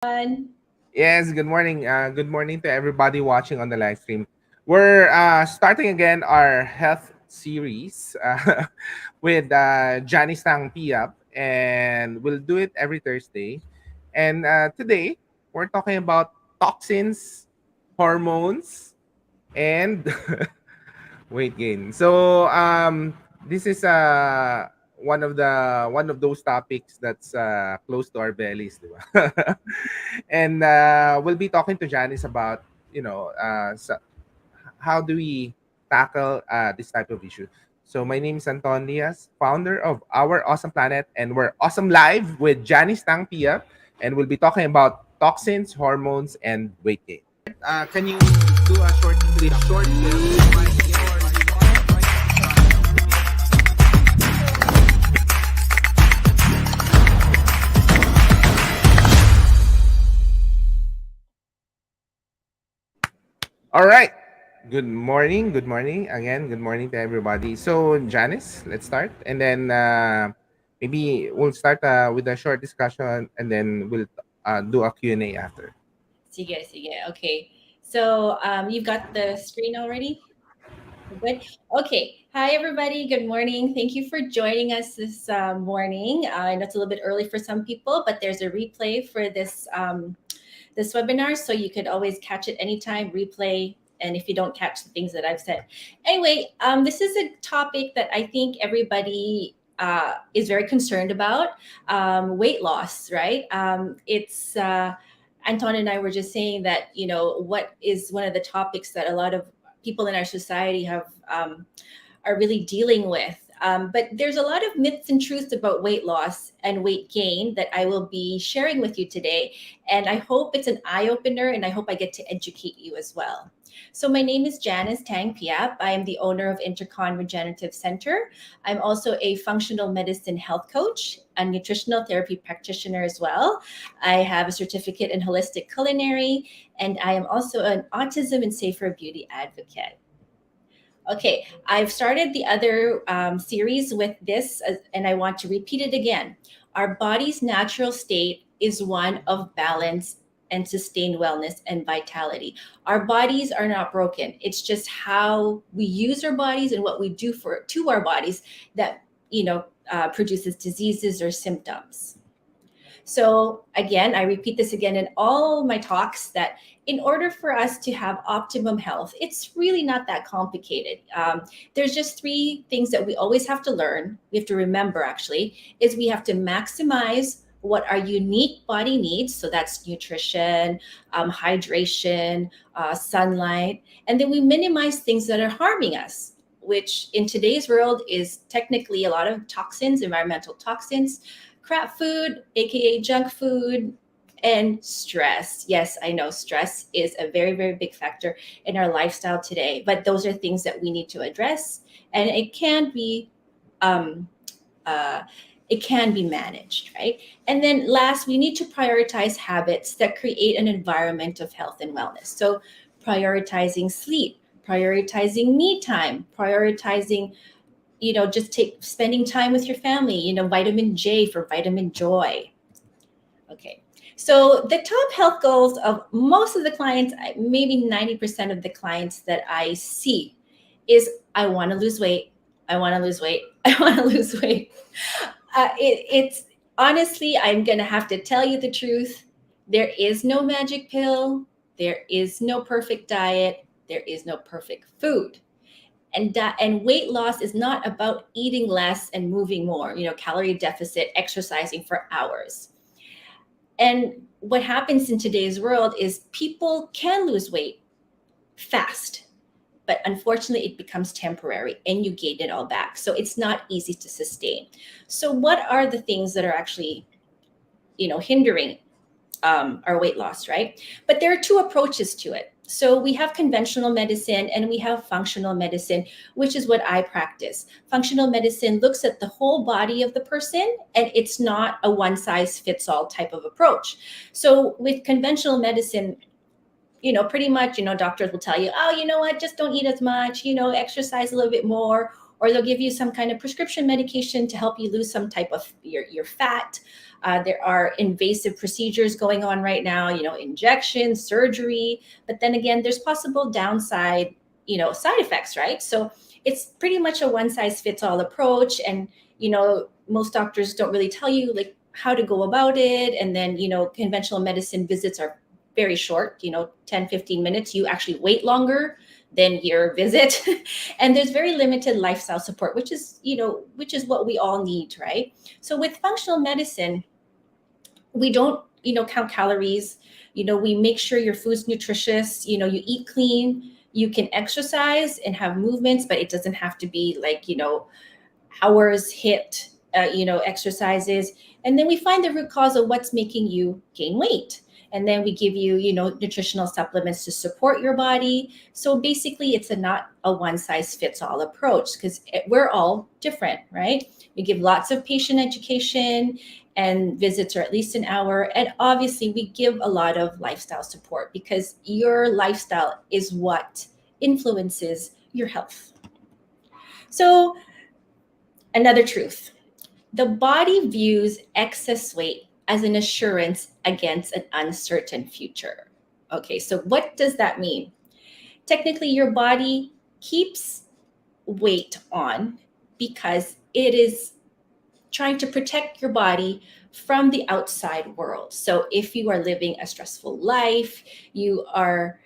Everyone. Yes, good morning. Good morning to everybody watching on the live stream. We're starting again our health series with Janise Tang Piap, and we'll do it every Thursday. And today, we're talking about toxins, hormones, and weight gain. So this is one of those topics that's close to our bellies, di ba? And we'll be talking to Janice about how do we tackle this type of issue. So my name is Anton Diaz, founder of Our Awesome Planet, and we're awesome live with Janice Tang Piap, and we'll be talking about toxins, hormones, and weight gain. Can you do a short All right. Good morning. Good morning again. Good morning to everybody. So, Janice, let's start, and then maybe we'll start with a short discussion, and then we'll do a Q&A after. Sige, sige. Okay. So you've got the screen already? Good. Okay. Hi, everybody. Good morning. Thank you for joining us this morning. I know it's a little bit early for some people, but there's a replay for this webinar, so you could always catch it anytime, replay, and if you don't catch the things that I've said. Anyway, this is a topic that I think everybody is very concerned about, weight loss, right? It's Anton and I were just saying that, what is one of the topics that a lot of people in our society are really dealing with. But there's a lot of myths and truths about weight loss and weight gain that I will be sharing with you today. And I hope it's an eye opener, and I hope I get to educate you as well. So, my name is Janise Tang Piap. I am the owner of Intercon Regenerative Center. I'm also a functional medicine health coach, a nutritional therapy practitioner as well. I have a certificate in holistic culinary, and I am also an autism and safer beauty advocate. Okay, I've started the other series with this, and I want to repeat it again. Our body's natural state is one of balance and sustained wellness and vitality. Our bodies are not broken. It's just how we use our bodies and what we do to our bodies that produces diseases or symptoms. So, again, I repeat this again in all my talks that in order for us to have optimum health, it's really not that complicated. There's just three things that we always have to learn. We have to remember, actually, is we have to maximize what our unique body needs. So that's nutrition, hydration, sunlight. And then we minimize things that are harming us, which in today's world is technically a lot of toxins, environmental toxins, crap food, aka junk food, and stress. Yes, I know stress is a very, very big factor in our lifestyle today, but those are things that we need to address, and um, uh, it can be managed, right? And then last, we need to prioritize habits that create an environment of health and wellness. So prioritizing sleep, prioritizing me time, prioritizing just take spending time with your family, vitamin J for vitamin joy. Okay. So the top health goals of most of the clients, maybe 90% of the clients that I see, is I want to lose weight. I want to lose weight. I want to lose weight. It's honestly, I'm going to have to tell you the truth. There is no magic pill. There is no perfect diet. There is no perfect food. And weight loss is not about eating less and moving more, calorie deficit, exercising for hours. And what happens in today's world is people can lose weight fast, but unfortunately it becomes temporary and you gain it all back. So it's not easy to sustain. So what are the things that are actually, hindering our weight loss, right? But there are two approaches to it. So we have conventional medicine and we have functional medicine, which is what I practice. Functional medicine looks at the whole body of the person, and it's not a one size fits all type of approach. So with conventional medicine, pretty much, doctors will tell you, oh, you know what, just don't eat as much, exercise a little bit more, or they'll give you some kind of prescription medication to help you lose some type of your fat. There are invasive procedures going on right now, injections, surgery, but then again, there's possible downside, side effects, right? So it's pretty much a one size fits all approach. And, most doctors don't really tell you like how to go about it. And then, conventional medicine visits are very short, 10, 15 minutes. You actually wait longer than your visit. And there's very limited lifestyle support, which is what we all need, right? So with functional medicine, we don't, count calories. We make sure your food's nutritious, you eat clean, you can exercise and have movements, but it doesn't have to be like, hours hit, exercises. And then we find the root cause of what's making you gain weight. And then we give you, nutritional supplements to support your body. So basically, it's not a one size fits all approach because we're all different, right? We give lots of patient education, and visits are at least an hour. And obviously, we give a lot of lifestyle support because your lifestyle is what influences your health. So, another truth: the body views excess weight as an assurance against an uncertain future. Okay, so what does that mean? Technically, your body keeps weight on because it is trying to protect your body from the outside world. So if you are living a stressful life, you are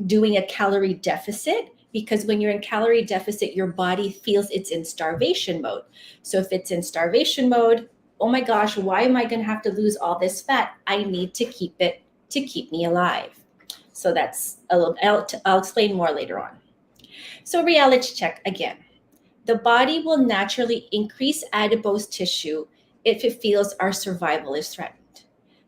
doing a calorie deficit, because when you're in calorie deficit, your body feels it's in starvation mode. So if it's in starvation mode, oh my gosh, why am I going to have to lose all this fat? I need to keep it to keep me alive. So that's a little, I'll explain more later on. So reality check again. The body will naturally increase adipose tissue if it feels our survival is threatened.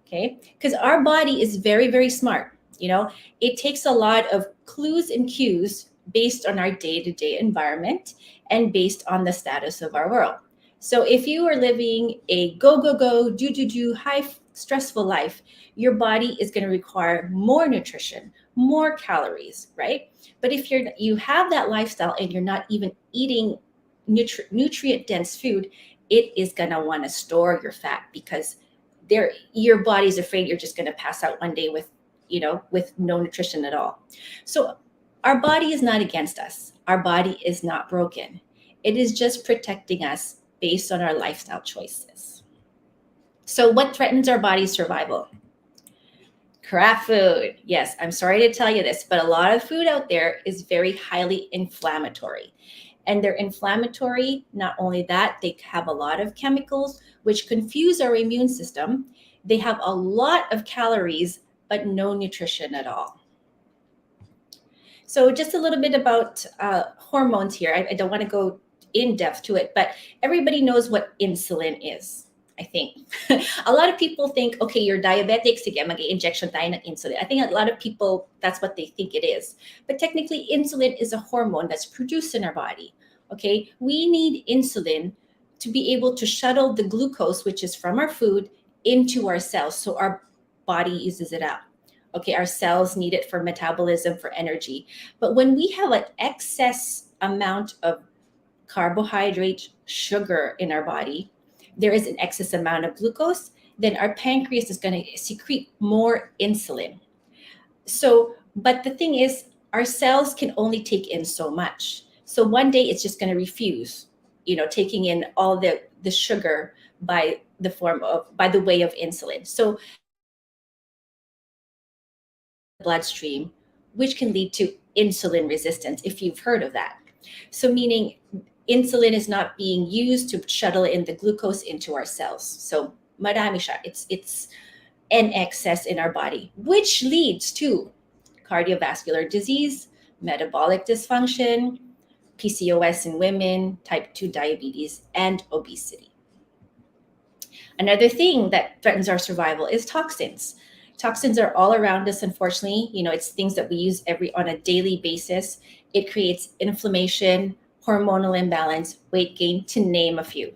Okay? Because our body is very, very smart. It takes a lot of clues and cues based on our day-to-day environment and based on the status of our world. So if you are living a go, go, go, do, do, do, high stressful life, your body is going to require more nutrition, more calories, right? But if you have that lifestyle and you're not even eating nutrient dense food, it is going to want to store your fat because your body's afraid you're just going to pass out one day with no nutrition at all. So our body is not against us. Our body is not broken. It is just protecting us based on our lifestyle choices. So what threatens our body's survival? Crap food. Yes, I'm sorry to tell you this, but a lot of food out there is very highly inflammatory. And they're inflammatory. Not only that, they have a lot of chemicals which confuse our immune system. They have a lot of calories, but no nutrition at all. So just a little bit about hormones here. I don't want to go in depth to it, but everybody knows what insulin is, I think. A lot of people think, okay, you're diabetic, sige, mag-injection tayo ng insulin. I think a lot of people, that's what they think it is. But technically, insulin is a hormone that's produced in our body. Okay, we need insulin to be able to shuttle the glucose, which is from our food, into our cells so our body uses it out. Okay, our cells need it for metabolism, for energy. But when we have an excess amount of carbohydrate, sugar in our body, there is an excess amount of glucose, then our pancreas is going to secrete more insulin. So, but the thing is, our cells can only take in so much. So one day it's just going to refuse, taking in all the sugar by the way of insulin. So bloodstream, which can lead to insulin resistance, if you've heard of that. So meaning insulin is not being used to shuttle in the glucose into our cells. So marami siya. It's an excess in our body, which leads to cardiovascular disease, metabolic dysfunction, PCOS in women, type 2 diabetes, and obesity. Another thing that threatens our survival is toxins. Toxins are all around us, unfortunately. It's things that we use on a daily basis. It creates inflammation, hormonal imbalance, weight gain, to name a few.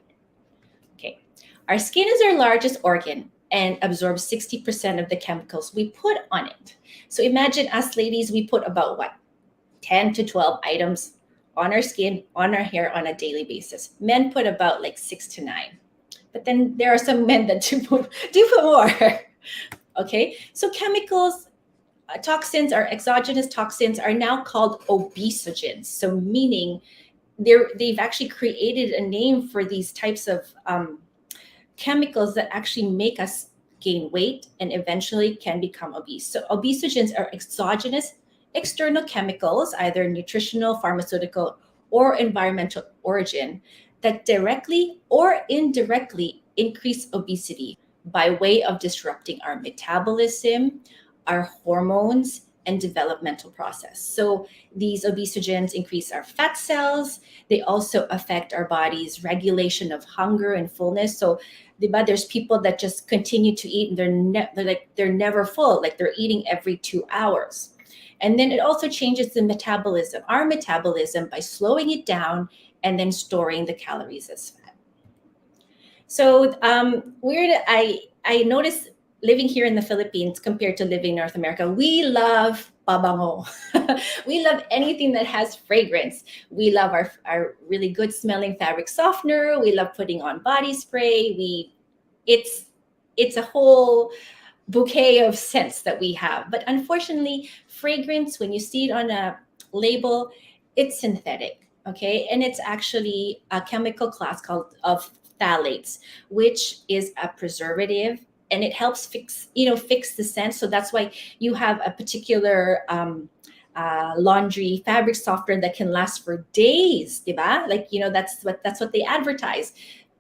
Okay. Our skin is our largest organ and absorbs 60% of the chemicals we put on it. So imagine us ladies, we put about 10 to 12 items on our skin, on our hair on a daily basis. Men put about like 6 to 9. But then there are some men that do put more. Okay, so chemicals, toxins, or exogenous toxins are now called obesogens. So meaning they've actually created a name for these types of chemicals that actually make us gain weight and eventually can become obese. So obesogens are exogenous external chemicals, either nutritional, pharmaceutical, or environmental origin, that directly or indirectly increase obesity by way of disrupting our metabolism, our hormones, and developmental process. So these obesogens increase our fat cells. They also affect our body's regulation of hunger and fullness. So but there's people that just continue to eat and they're never full, like they're eating every 2 hours. And then it also changes the metabolism, our metabolism, by slowing it down and then storing the calories as fat. So I noticed living here in the Philippines compared to living in North America, we love pabango. We love anything that has fragrance. We love our really good smelling fabric softener. We love putting on body spray. It's a whole bouquet of scents that we have. But unfortunately, fragrance, when you see it on a label, it's synthetic. Okay, and it's actually a chemical class called of phthalates, which is a preservative, and it helps fix the scent. So that's why you have a particular laundry fabric softener that can last for days, diba? Like that's what they advertise.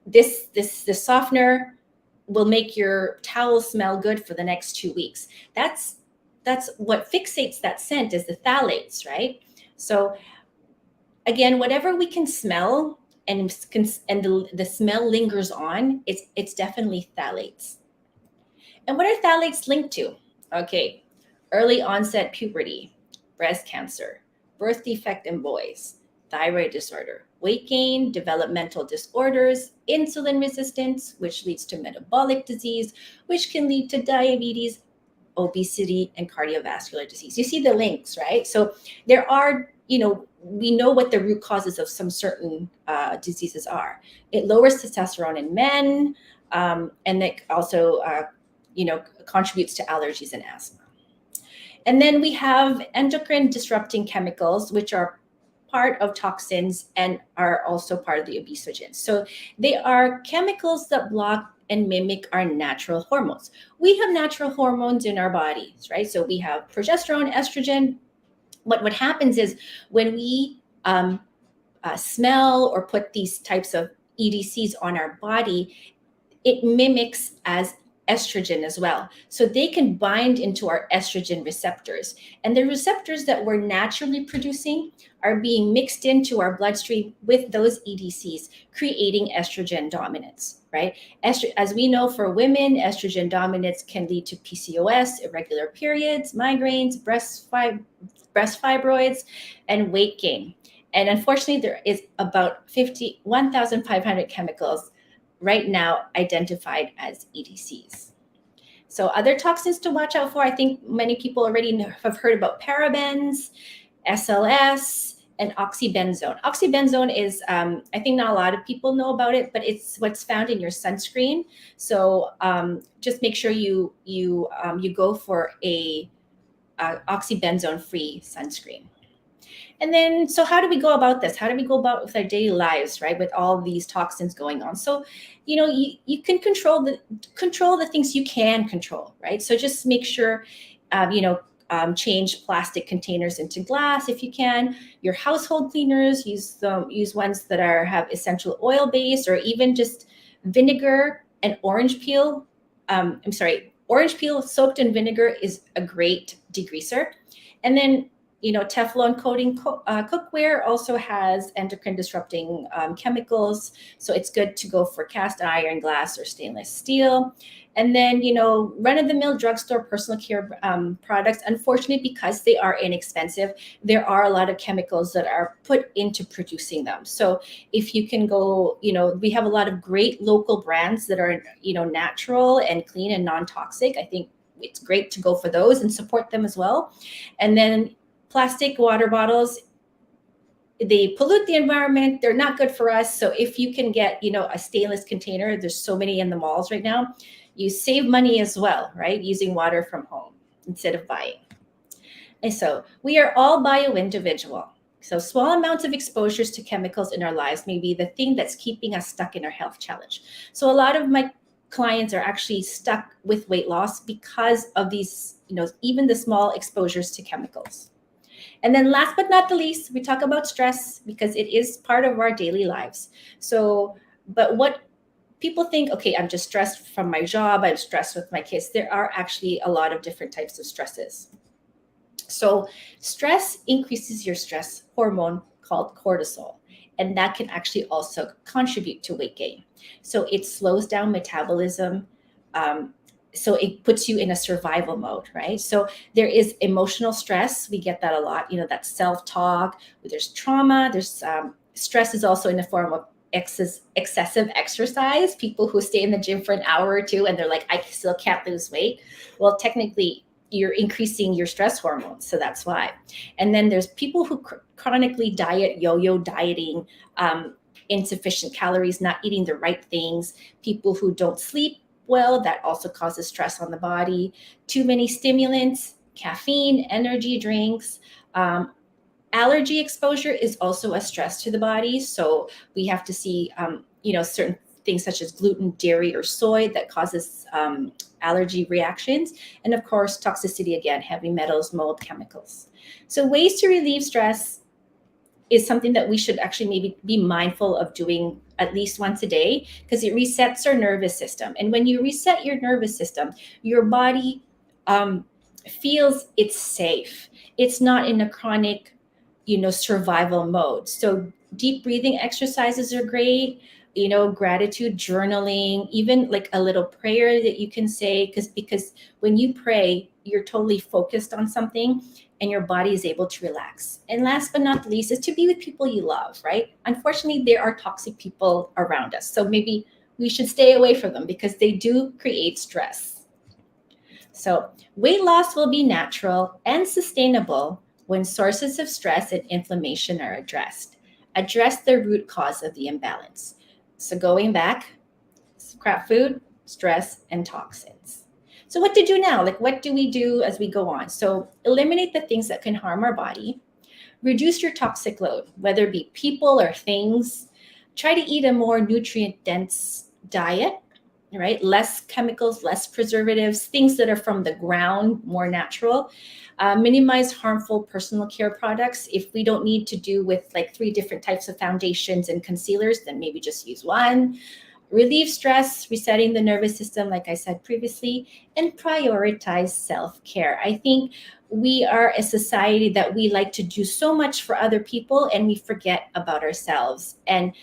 This softener will make your towel smell good for the next 2 weeks. That's what fixates that scent is the phthalates, right? So again, whatever we can smell and the smell lingers on, it's definitely phthalates. And what are phthalates linked to? Okay, early onset puberty, breast cancer, birth defect in boys, thyroid disorder, weight gain, developmental disorders, insulin resistance, which leads to metabolic disease, which can lead to diabetes, obesity, and cardiovascular disease. You see the links, right? So there are, we know what the root causes of some certain diseases are. It lowers testosterone in men, and it also contributes to allergies and asthma. And then we have endocrine disrupting chemicals, which are part of toxins and are also part of the obesogens. So they are chemicals that block and mimic our natural hormones. We have natural hormones in our bodies, right? So we have progesterone, estrogen. What happens is when we smell or put these types of EDCs on our body, it mimics as estrogen as well. So they can bind into our estrogen receptors. And the receptors that we're naturally producing are being mixed into our bloodstream with those EDCs, creating estrogen dominance, right? As we know, for women, estrogen dominance can lead to PCOS, irregular periods, migraines, breast fibroids, and weight gain. And unfortunately, there is about 1,500 chemicals right now identified as EDCs. So other toxins to watch out for, I think many people already have heard about parabens, SLS, and oxybenzone. Oxybenzone is, I think not a lot of people know about it, but it's what's found in your sunscreen. So just make sure you go for a oxybenzone-free sunscreen. And then, so how do we go about this? How do we go about with our daily lives, right? With all these toxins going on. So, you can control the things you can control, right? So just make sure, change plastic containers into glass if you can. Your household cleaners, use ones that have essential oil base, or even just vinegar and orange peel. Orange peel soaked in vinegar is a great degreaser. And then Teflon coating cookware also has endocrine disrupting chemicals. So it's good to go for cast iron, glass, or stainless steel. And then, run-of-the-mill drugstore personal care products, unfortunately, because they are inexpensive, there are a lot of chemicals that are put into producing them. So if you can go, we have a lot of great local brands that are, natural and clean and non-toxic. I think it's great to go for those and support them as well. And then plastic water bottles, they pollute the environment. They're not good for us. So if you can get, a stainless container, there's so many in the malls right now, you save money as well, right? Using water from home instead of buying. And so we are all bio-individual. So small amounts of exposures to chemicals in our lives may be the thing that's keeping us stuck in our health challenge. So a lot of my clients are actually stuck with weight loss because of these, even the small exposures to chemicals. And then last but not the least, we talk about stress because it is part of our daily lives. So, but what people think, okay, I'm just stressed from my job, I'm stressed with my kids. There are actually a lot of different types of stresses. So, stress increases your stress hormone called cortisol, and that can actually also contribute to weight gain. So, it slows down metabolism. Um, so it puts you in a survival mode, right? So there is emotional stress. We get that a lot. That self-talk. There's trauma. There's stress is also in the form of excessive exercise. People who stay in the gym for an hour or two and they're like, I still can't lose weight. Well, technically, you're increasing your stress hormones, so that's why. And then there's people who chronically yo-yo dieting, insufficient calories, not eating the right things, people who don't sleep well, that also causes stress on the body, too many stimulants, caffeine, energy drinks. Allergy exposure is also a stress to the body. So we have to see, certain things such as gluten, dairy, or soy that causes allergy reactions. And of course, toxicity again, heavy metals, mold, chemicals. So ways to relieve stress is something that we should actually maybe be mindful of doing at least once a day because it resets our nervous system. And when you reset your nervous system, your body feels it's safe. It's not in a chronic, survival mode. So deep breathing exercises are great. Gratitude journaling, even like a little prayer that you can say, because when you pray, you're totally focused on something and your body is able to relax. And last but not least is to be with people you love, right? Unfortunately, there are toxic people around us. So maybe we should stay away from them because they do create stress. So weight loss will be natural and sustainable when sources of stress and inflammation are addressed. Address the root cause of the imbalance. So going back, scrap food, stress, and toxins. So what to do now? Like what do we do as we go on? So eliminate the things that can harm our body. Reduce your toxic load, whether it be people or things. Try to eat a more nutrient dense diet, right? Less chemicals, less preservatives, things that are from the ground, more natural. Minimize harmful personal care products. If we don't need to do with like 3 different types of foundations and concealers, then maybe just use one. Relieve stress, resetting the nervous system, like I said previously, and prioritize self care. I think we are a society that we like to do so much for other people and we forget about ourselves. And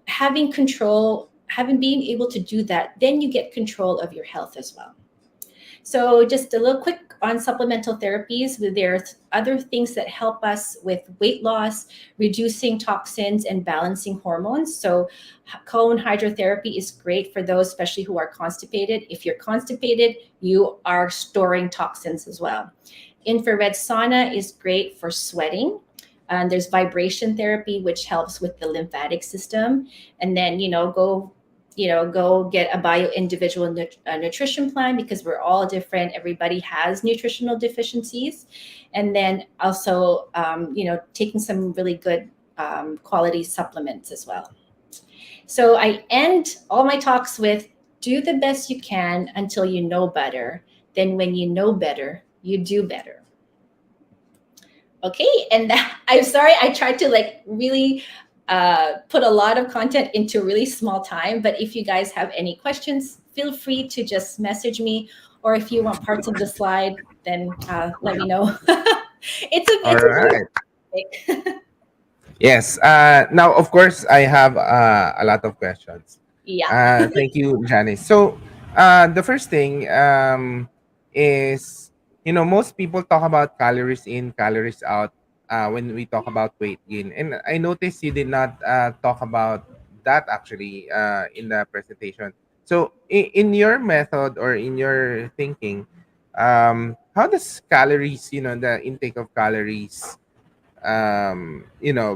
having control, having being able to do that, then you get control of your health as well. So just a little quick on supplemental therapies. There's other things that help us with weight loss, reducing toxins, and balancing hormones. So cone hydrotherapy is great for those, especially who are constipated. If you're constipated, you are storing toxins as well. Infrared sauna is great for sweating. And there's vibration therapy, which helps with the lymphatic system. And then, go get a bio-individual nutrition plan because we're all different. Everybody has nutritional deficiencies. And then also, taking some really good quality supplements as well. So I end all my talks with do the best you can until you know better. Then when you know better, you do better. Okay, and I'm sorry I tried to like really put a lot of content into a really small time, but if you guys have any questions, feel free to just message me, or if you want parts of the slide, then let me know. All It's a very right. big. Yes. Now, of course, I have a lot of questions. Yeah. Thank you, Janice. So, the first thing is, most people talk about calories in, calories out when we talk about weight gain. And I noticed you did not talk about that actually in the presentation. So, in your method or in your thinking, how does calories, the intake of calories,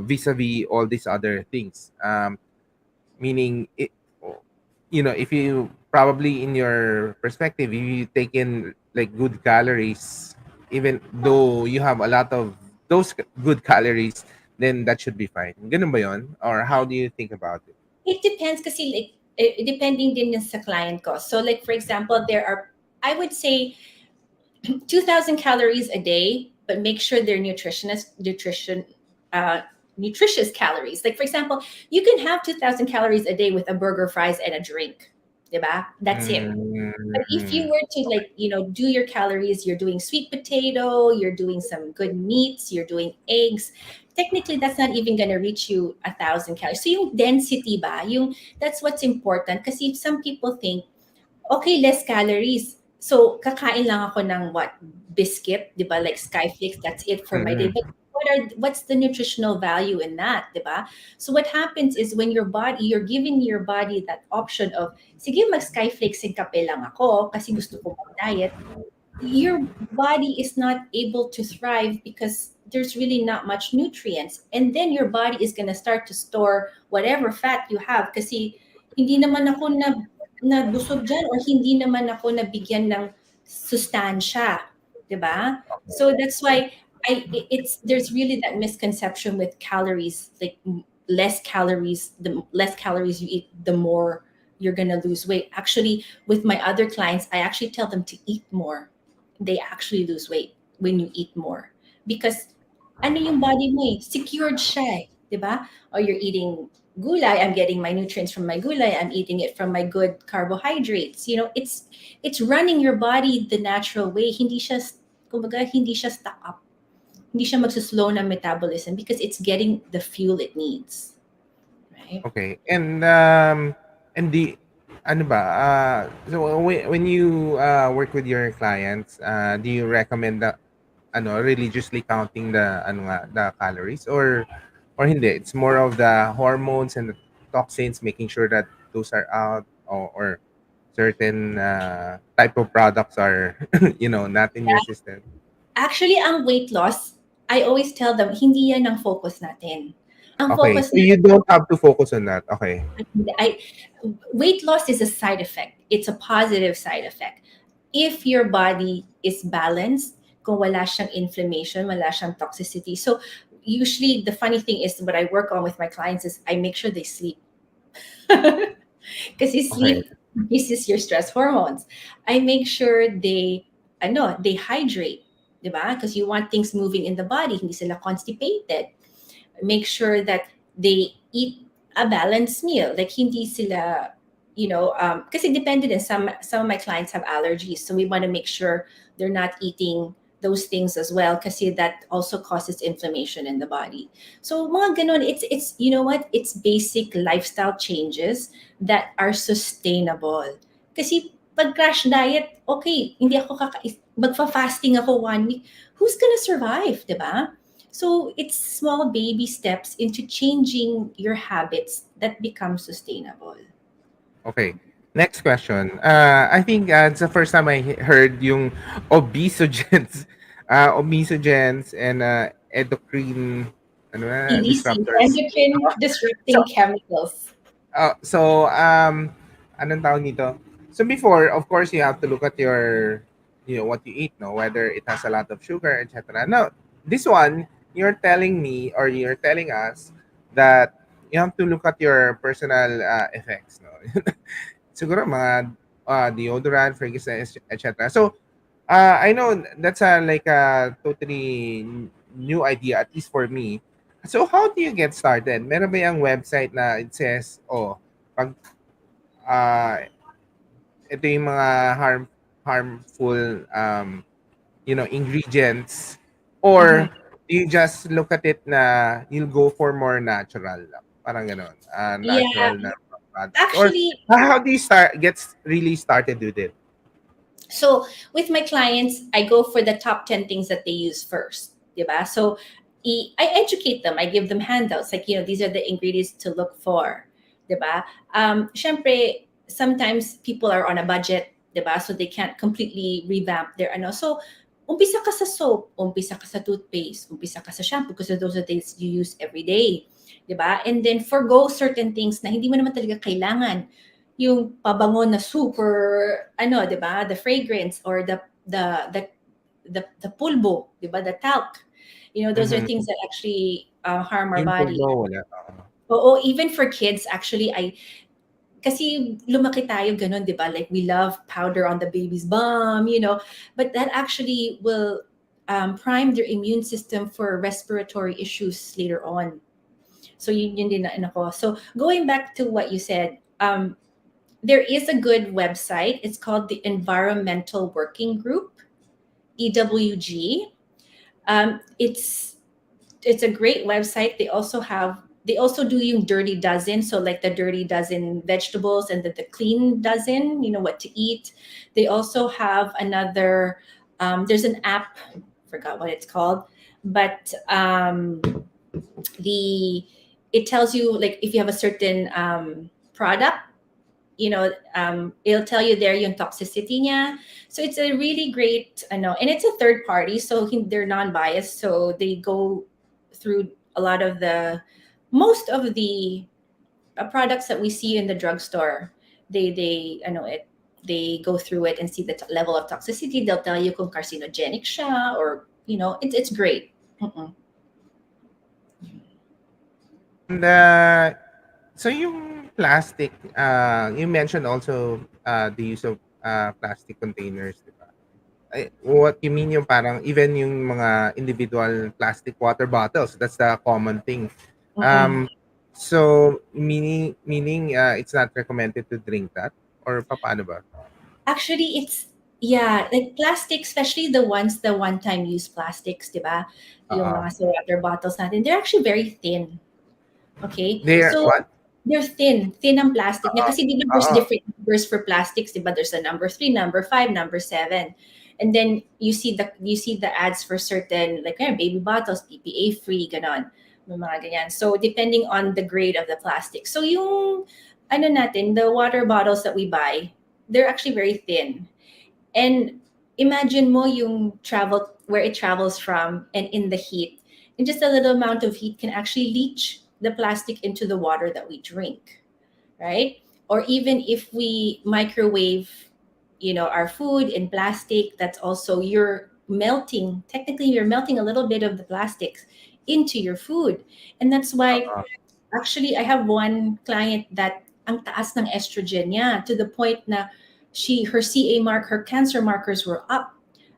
vis-a-vis all these other things. Meaning it, if you probably in your perspective, if you take in like good calories, even though you have a lot of those good calories, then that should be fine. Ganun ba yun? Or how do you think about it? It depends kasi like depending din yan sa client ko. So like for example, there are, I would say, 2,000 calories a day, but make sure they're uh, nutritious calories. Like for example, you can have 2,000 calories a day with a burger, fries, and a drink. Diba? That's it. But if you Mm, were to like, do your calories, you're doing sweet potato, you're doing some good meats, you're doing eggs. Technically, that's not even gonna reach you 1,000 calories. So yung density ba, that's what's important. Because if some people think, okay, less calories. So, kakain lang ako ng what? Biscuit, di ba? Like Skyflakes, that's it for my day. mm, But what's the nutritional value in that, di ba? So what happens is when you're giving your body that option of, sige, mag Skyflakes and kape lang ako kasi gusto ko mag-diet, your body is not able to thrive because there's really not much nutrients. And then your body is going to start to store whatever fat you have kasi hindi naman ako nabusog dyan or hindi naman ako nabigyan ng sustansya, 'di ba? So that's why it's there's really that misconception with calories, like the less calories you eat, the more you're going to lose weight. Actually, with my other clients, I actually tell them to eat more. They actually lose weight when you eat more because ano yung body mo secured siya 'di ba? Or you're eating gulay, I'm getting my nutrients from my gulay, I'm eating it from my good carbohydrates. It's running your body the natural way. Hindi siya stuck up. Hindi siya magsuslow ng metabolism because it's getting the fuel it needs, right? okay. And the ano ba? So when you work with your clients, do you recommend that religiously counting the the calories, or hindi? It's more of the hormones and the toxins, making sure that those are out, or certain type of products are not in your system. Actually, ang weight loss, I always tell them, hindi yan ang focus natin. Ang Okay, focus so you don't have to focus on that. Okay. I weight loss is a side effect. It's a positive side effect. If your body is balanced, kung wala siyang inflammation, wala siyang toxicity. So usually the funny thing is what I work on with my clients is I make sure they sleep. Kasi Okay. sleep increases your stress hormones. I make sure they hydrate, 'di ba? Because you want things moving in the body, hindi sila constipated. Make sure that they eat a balanced meal. Like hindi sila, kasi dependent in some of my clients have allergies, so we want to make sure they're not eating those things as well kasi that also causes inflammation in the body. So mga ganun, it's you know what? It's basic lifestyle changes that are sustainable. Kasi pag crash diet, okay, hindi ako magfa-fasting ako 1 week. Who's gonna survive, 'di ba? So it's small baby steps into changing your habits that become sustainable. Okay. Next question. I think it's the first time I heard yung obesogens, obesogens and endocrine EDC, disruptors. endocrine So disrupting chemicals. so anong tawag nito? So before, of course, you have to look at your, what you eat, no, whether it has a lot of sugar, etc. Now, this one, you're telling me, or you're telling us that you have to look at your personal effects, no. Siguro mga deodorant, fragrances, etc. So I know that's a like a totally new idea, at least for me. So how do you get started? Meron ba yung website na it says, oh, pag uh, ito yung mga harmful ingredients, Mhm. or you just look at it na you'll go for more natural lang. Parang ganon. Yeah, Natural na products. Or actually, how do you really started with it? so with my clients, I go for the top 10 things that they use first, diba? So I educate them. I give them handouts like, these are the ingredients to look for, diba? Syempre, sometimes people are on a budget, diba? So they can't completely revamp their ano. So umpisa ka sa soap, umpisa ka sa toothpaste, umpisa ka sa shampoo because those are things you use every day. 'Di ba? And then forgo certain things na hindi mo naman talaga kailangan. Yung pabango na super, ano, 'di ba? The fragrance or the pulbo, 'di ba? The talc. Those are Mhm. things that actually harm our Yung body. pulbo wala, Oo, even for kids, actually, kasi lumaki tayo ganun, di ba? Like, we love powder on the baby's bum. But that actually will prime their immune system for respiratory issues later on. So, yun din na ako. So, going back to what you said, there is a good website. It's called the Environmental Working Group, EWG. It's a great website. They also do yung dirty dozen, so like the dirty dozen vegetables and the clean dozen, what to eat. They also have another there's an app, forgot what it's called, but the it tells you, like, if you have a certain product, it'll tell you there yung toxicity niya. So it's a really great, and it's a third party, so they're non-biased, so they go through a lot of most of the products that we see in the drugstore. They I know it. They go through it and see the level of toxicity. They'll tell you kung carcinogenic siya, or it's great. Mm-mm. and so yung plastic, you mentioned also the use of plastic containers, di ba? What you mean yung parang even yung mga individual plastic water bottles, that's the common thing. Mm-mm. Um, so meaning it's not recommended to drink that, or paano ba? Actually, it's, yeah, like plastic, especially the one-time use plastics, 'di ba? Yung Oo. mga sa water bottles natin, they're actually very thin. Okay? They're So what? they're thin, thin ang plastic niya Oo. kasi 'di ba there's Oo. different numbers for plastics, 'di ba? There's a number 3, number 5, number 7. And then you see the ads for certain, like, baby bottles, PPA free, ganon. May mga ganyan. So depending on the grade of the plastic. So yung the water bottles that we buy, they're actually very thin. And imagine mo yung travel, where it travels from, and in the heat. And just a little amount of heat can actually leach the plastic into the water that we drink, right? Or even if we microwave, our food in plastic, that's also, you're melting a little bit of the plastics into your food. And that's why, Oo. actually, I have one client that ang taas ng estrogen niya, to the point na her her cancer markers were up.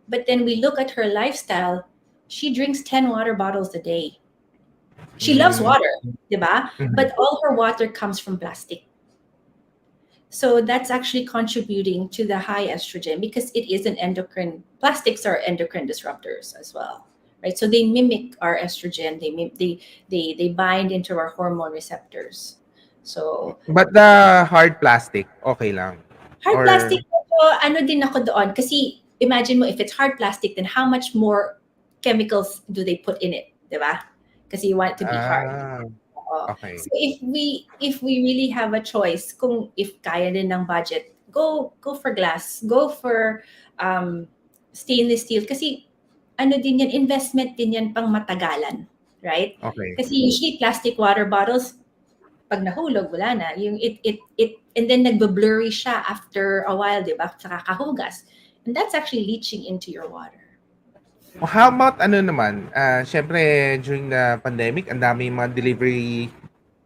But then we look at her lifestyle, she drinks 10 water bottles a day. She loves Mm. water, 'di ba? Mhm. But all her water comes from plastic. So that's actually contributing to the high estrogen, because it is an endocrine. Plastics are endocrine disruptors as well, right? So they mimic our estrogen. They bind into our hormone receptors. So But the hard plastic, okay lang? hard Or plastic, ano din ako doon, kasi imagine mo, if it's hard plastic, then how much more chemicals do they put in it, 'di ba? Kasi you want it to be hard. ah, Oo. So okay. if we really have a choice, kung if kaya din ng budget, go for glass, go for um, stainless steel, kasi ano din yan, investment din yan pang matagalan, right? Okay. Kasi usually plastic water bottles, pag nahulog, wala na. Yung and then nagbe-blurry siya after a while, di ba? Sa kakahugas. And that's actually leaching into your water. How about ano naman, siyempre during the pandemic, ang dami mga delivery,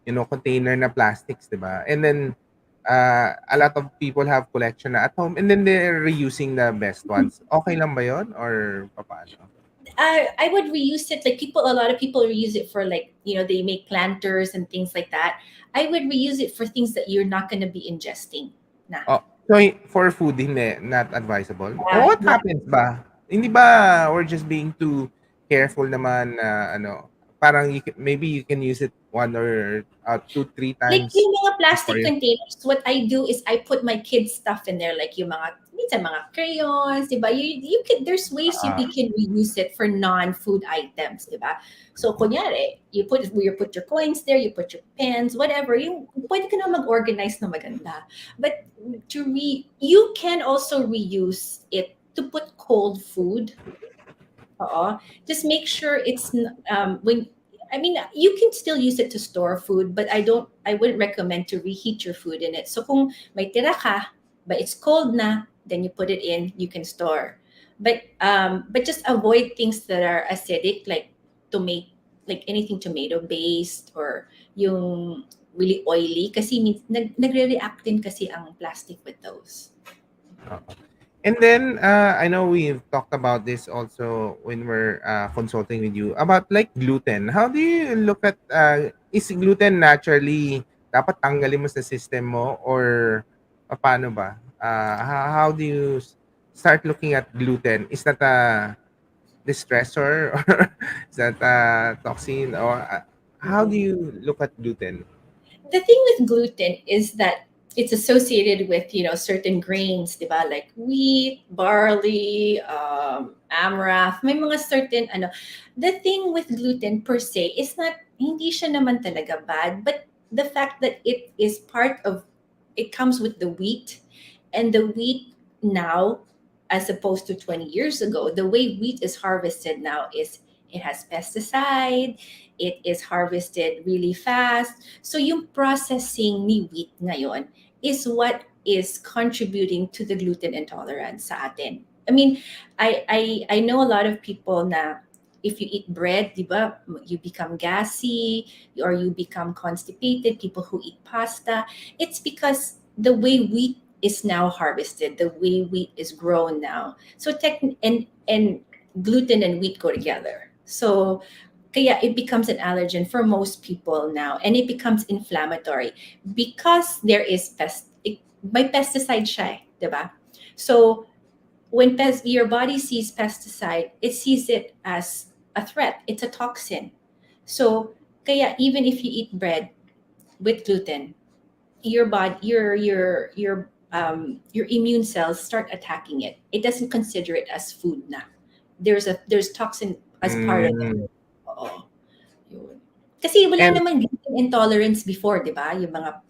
container na plastics, 'di ba? And then a lot of people have collection na at home, and then they're reusing the best ones. Okay lang ba 'yon or papaano? I would reuse it. Like, a lot of people reuse it for, like, they make planters and things like that. I would reuse it for things that you're not going to be ingesting. Nah. Oh, so for food hindi, not advisable? Yeah, What happens ba? Hindi ba we're just being too careful naman na ano, parang maybe you can use it one or 2, 3 like times yung mga before plastic you. containers, what I do is I put my kids' stuff in there, like yung minsan mga crayons, di ba? You can, there's ways you Ah, can reuse it for non-food items, di ba? So, kunyari, you put your coins there, you put your pens, whatever, yung pwede ka na mag-organize na maganda. But you can also reuse it to put cold food. Just make sure when I mean, you can still use it to store food, but I wouldn't recommend to reheat your food in it. So kung may tira ka, but it's cold na, then you put it in, you can store. But just avoid things that are acidic, like tomato, like anything tomato based, or yung really oily, kasi nagre-react din kasi ang plastic with those. And then I know we've talked about this also when we're consulting with you about like gluten. How do you look at is gluten naturally dapat tanggalin mo sa system mo or paano ba? How do you start looking at gluten? Is that a distressor or is that a toxin or how do you look at gluten? The thing with gluten is that it's associated with certain grains, diba? Like wheat, barley, amaranth. May mga certain ano. The thing with gluten per se is not hindi siya naman talaga bad, but the fact that it comes with the wheat, and the wheat now, as opposed to 20 years ago, the way wheat is harvested now is it has pesticide, it is harvested really fast. So yung processing ni wheat ngayon is what is contributing to the gluten intolerance sa atin. I mean, I know a lot of people na if you eat bread, di ba, you become gassy or you become constipated. People who eat pasta, it's because the way wheat is now harvested, the way wheat is grown now. So and gluten and wheat go together. So kaya it becomes an allergen for most people now, and it becomes inflammatory because there is may pesticide siya, 'di ba? So when your body sees pesticide, it sees it as a threat. It's a toxin. So kaya even if you eat bread with gluten, your body your immune cells start attacking it. It doesn't consider it as food na. There's toxin as part of it. Mm. Oo. Yun. Kasi wala And naman gluten intolerance before, 'di ba? Yung mga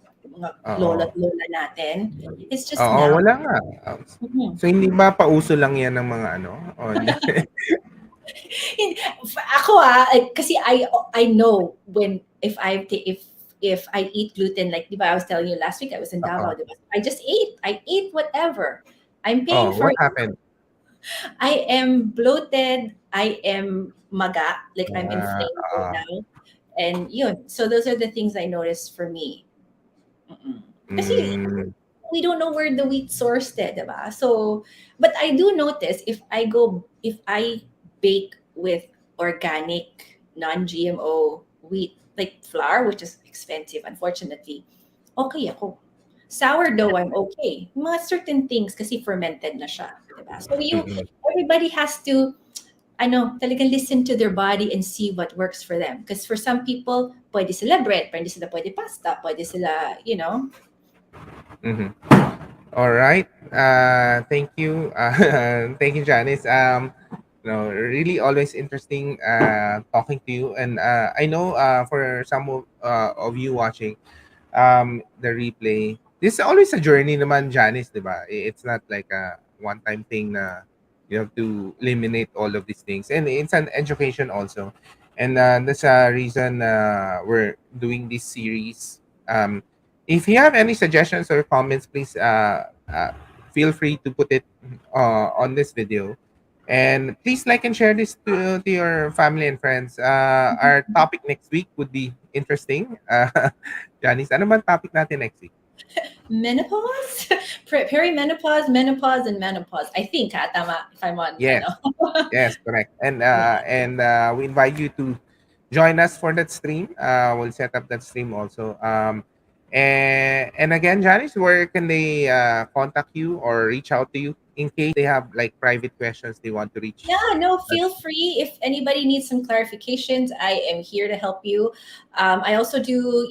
lola oo. at lola natin. It's just Oo, now. wala nga. Mhm. So hindi ba pauso lang 'yan ng mga ano, o hindi? Ako kasi I know when if I eat gluten, like, di ba, I was telling you last week I was in Oo. Davao, di ba? I ate whatever. I'm paying Oh, for what it. happened? I am bloated. I am maga, like I'm inflamed right Oo. now. And yun. So those are the things I noticed for me. Mm-mm. Kasi Hmm, we don't know where the wheat sourced it, diba? So, but I do notice if I bake with organic, non-GMO wheat, like flour, which is expensive, unfortunately, okay ako. Sourdough, I'm okay. Mga certain things kasi fermented na siya, diba? So mm. everybody has to, talagang listen to their body and see what works for them. Because for some people, pwede sila bread, pwede sila pwede pasta, pwede sila, Mhm. Alright. Thank you. Thank you, Janice. Really always interesting talking to you. And I know for some of you watching the replay, this is always a journey naman, Janice, di ba? It's not like a one-time thing na you have to eliminate all of these things. And it's an education also. And that's a reason we're doing this series. If you have any suggestions or comments, please feel free to put it on this video. And please like and share this to your family and friends. Our topic next week would be interesting. Janice, ano man topic natin next week? menopause, perimenopause, menopause, and menopause. I think, tama, if I'm on, Yes, yes, correct. And we invite you to join us for that stream. We'll set up that stream also. And again, Janice, where can they contact you or reach out to you in case they have like private questions they want to reach? Yeah, no, feel free. If anybody needs some clarifications, I am here to help you. I also do,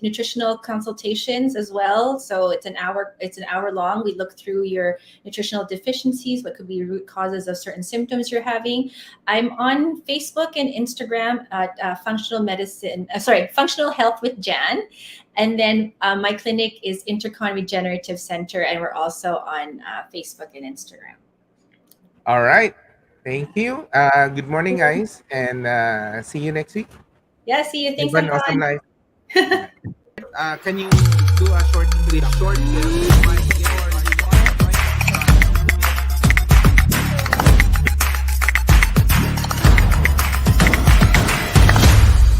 nutritional consultations as well. So it's an hour. It's an hour long. We look through your nutritional deficiencies, what could be root causes of certain symptoms you're having. I'm on Facebook and Instagram at Functional Health with Jan, and then my clinic is Intercon Regenerative Center, and we're also on Facebook and Instagram. All right. Thank you. Good morning, guys, and see you next week. Yeah, see you. Have Thanks, an awesome Anton. life. Bye. Can you do a short clip?